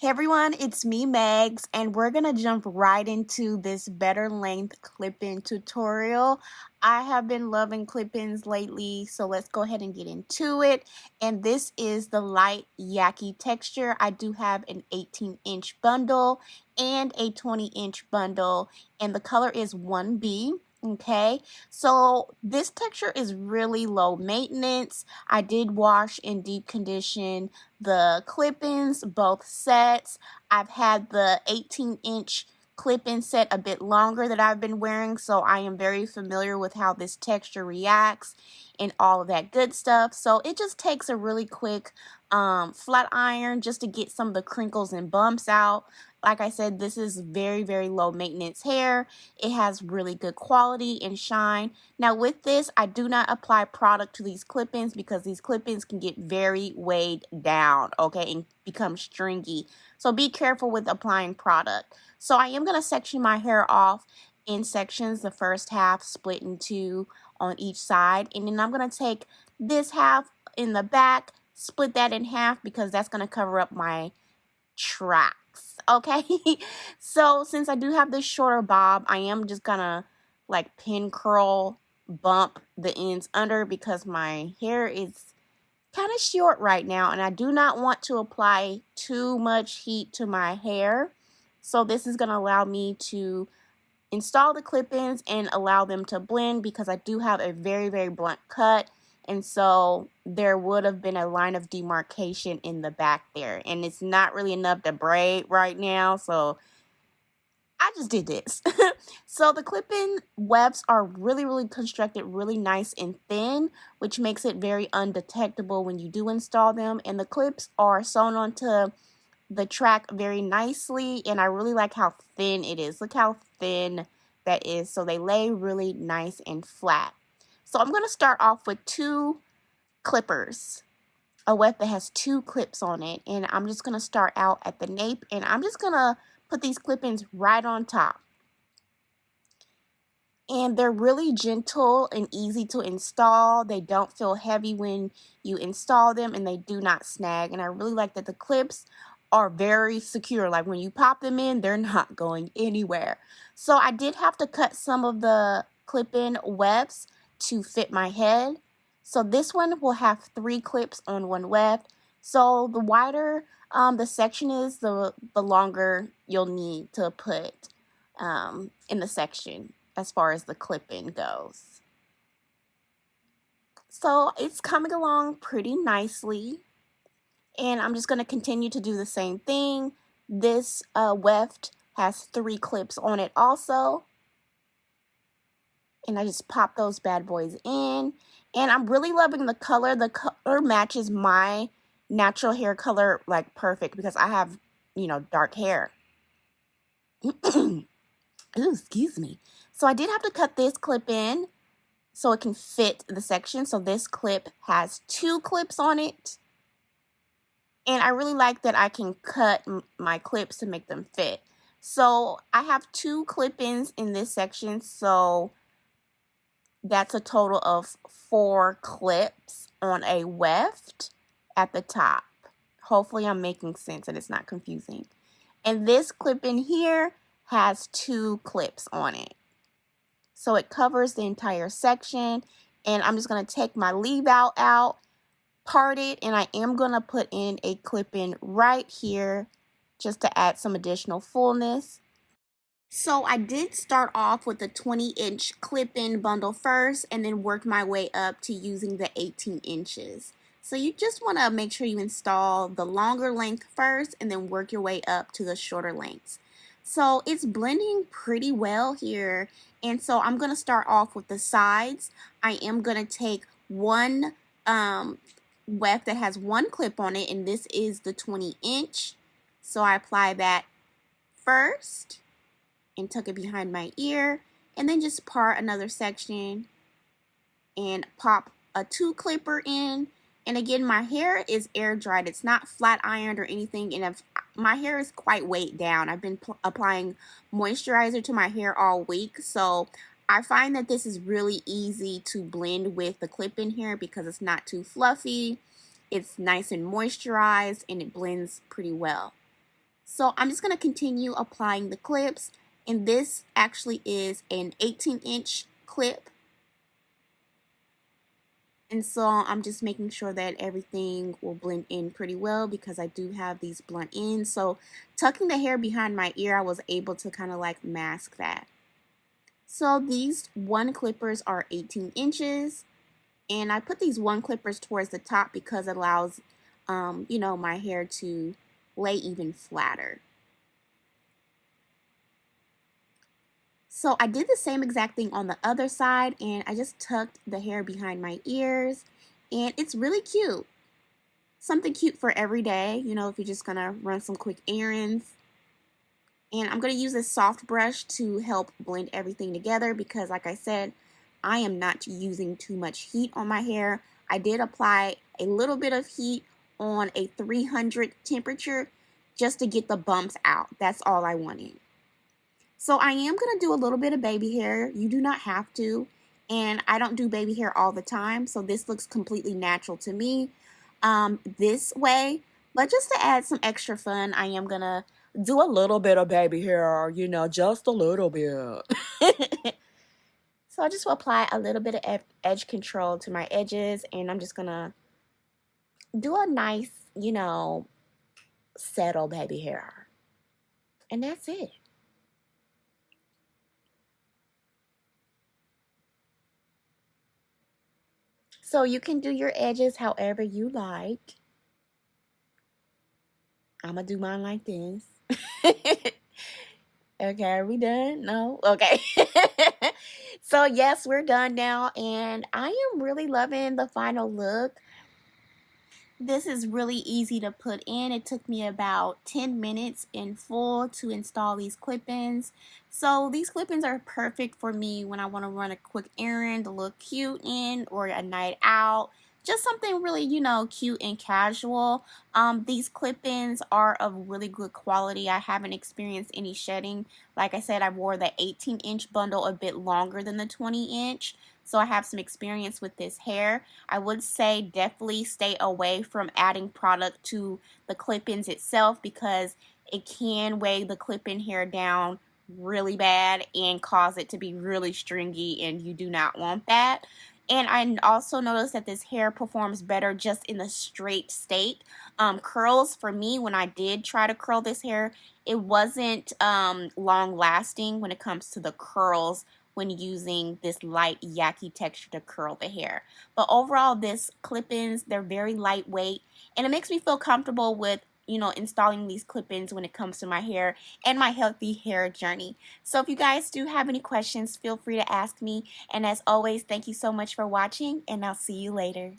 Hey everyone, it's me, Megs, and we're gonna jump right into this better length clip-in tutorial. I have been loving clip-ins lately, so let's go ahead and get into it. And this is the light Yaki texture. I do have an 18-inch bundle and a 20-inch bundle, and the color is 1B. Okay, so this texture is really low maintenance. I did wash and deep condition the clip-ins, both sets. I've had the 18-inch clip-in set a bit longer that I've been wearing, so I am very familiar with how this texture reacts and all of that good stuff. So it just takes a really quick flat iron just to get some of the crinkles and bumps out. Like I said, this is very, very low maintenance hair. It has really good quality and shine. Now with this, I do not apply product to these clip-ins because these clip-ins can get very weighed down, okay, and become stringy. So be careful with applying product. So I am going to section my hair off in sections, the first half split in two on each side. And then I'm going to take this half in the back, split that in half because that's going to cover up my tracks. Okay, so since I do have this shorter bob, I am just gonna like pin curl bump the ends under because my hair is kind of short right now and I do not want to apply too much heat to my hair. So this is going to allow me to install the clip-ins and allow them to blend because I do have a very, very blunt cut. And so there would have been a line of demarcation in the back there. And it's not really enough to braid right now. So I just did this. So the clip-in wefts are really, really constructed really nice and thin, which makes it very undetectable when you do install them. And the clips are sewn onto the track very nicely. And I really like how thin it is. Look how thin that is. So they lay really nice and flat. So I'm going to start off with two clippers, a weft that has two clips on it, and I'm just going to start out at the nape, and I'm just going to put these clip-ins right on top. And they're really gentle and easy to install. They don't feel heavy when you install them, and they do not snag. And I really like that the clips are very secure. Like when you pop them in, they're not going anywhere. So I did have to cut some of the clip-in wefts to fit my head. So this one will have 3 clips on one weft. So the wider the section is, the longer you'll need to put in the section as far as the clip-in goes. So it's coming along pretty nicely. And I'm just going to continue to do the same thing. This weft has 3 clips on it also. And I just pop those bad boys in. And I'm really loving the color. The color matches my natural hair color like perfect because I have, dark hair. Ooh, excuse me. So I did have to cut this clip in so it can fit the section. So this clip has 2 clips on it. And I really like that I can cut my clips to make them fit. So I have 2 clip-ins in this section. So that's a total of 4 clips on a weft at the top. Hopefully I'm making sense and it's not confusing. And this clip in here has 2 clips on it. So it covers the entire section. And I'm just going to take my leave out, part it, and I am going to put in a clip in right here just to add some additional fullness. So I did start off with the 20-inch clip-in bundle first and then work my way up to using the 18 inches. So you just want to make sure you install the longer length first and then work your way up to the shorter lengths. So it's blending pretty well here. And so I'm going to start off with the sides. I am going to take one weft that has 1 clip on it, and this is the 20-inch. So I apply that first and tuck it behind my ear, and then just part another section and pop a 2 clipper in. And again, my hair is air dried. It's not flat ironed or anything, and my hair is quite weighed down. I've been applying moisturizer to my hair all week, so I find that this is really easy to blend with the clip-in hair because it's not too fluffy. It's nice and moisturized, and it blends pretty well. So I'm just going to continue applying the clips, and this actually is an 18-inch clip. And so I'm just making sure that everything will blend in pretty well because I do have these blunt ends. So tucking the hair behind my ear, I was able to kind of like mask that. So these one clippers are 18 inches, and I put these one clippers towards the top because it allows, my hair to lay even flatter. So I did the same exact thing on the other side, and I just tucked the hair behind my ears, and it's really cute. Something cute for every day, if you're just gonna run some quick errands. And I'm gonna use this soft brush to help blend everything together because, like I said, I am not using too much heat on my hair. I did apply a little bit of heat on a 300 temperature just to get the bumps out. That's all I wanted. So I am going to do a little bit of baby hair. You do not have to. And I don't do baby hair all the time. So this looks completely natural to me this way. But just to add some extra fun, I am going to do a little bit of baby hair, just a little bit. So I just will apply a little bit of edge control to my edges. And I'm just going to do a nice, settle baby hair. And that's it. So you can do your edges however you like. I'm going to do mine like this. Okay, are we done? No? Okay. So yes, we're done now, and I am really loving the final look. This is really easy to put in. It took me about 10 minutes in full to install these clip-ins. So these clip-ins are perfect for me when I want to run a quick errand, to look cute in, or a night out. Just something really, cute and casual. These clip-ins are of really good quality. I haven't experienced any shedding. Like I said, I wore the 18-inch bundle a bit longer than the 20-inch. So I have some experience with this hair. I would say definitely stay away from adding product to the clip-ins itself because it can weigh the clip-in hair down really bad and cause it to be really stringy, and you do not want that. And I also noticed that this hair performs better just in the straight state. Curls, for me, when I did try to curl this hair, it wasn't long lasting when it comes to the curls when using this light Yaki texture to curl the hair. But overall, this clip-ins, they're very lightweight, and it makes me feel comfortable with installing these clip-ins when it comes to my hair and my healthy hair journey. So if you guys do have any questions, feel free to ask me. And as always, thank you so much for watching, and I'll see you later.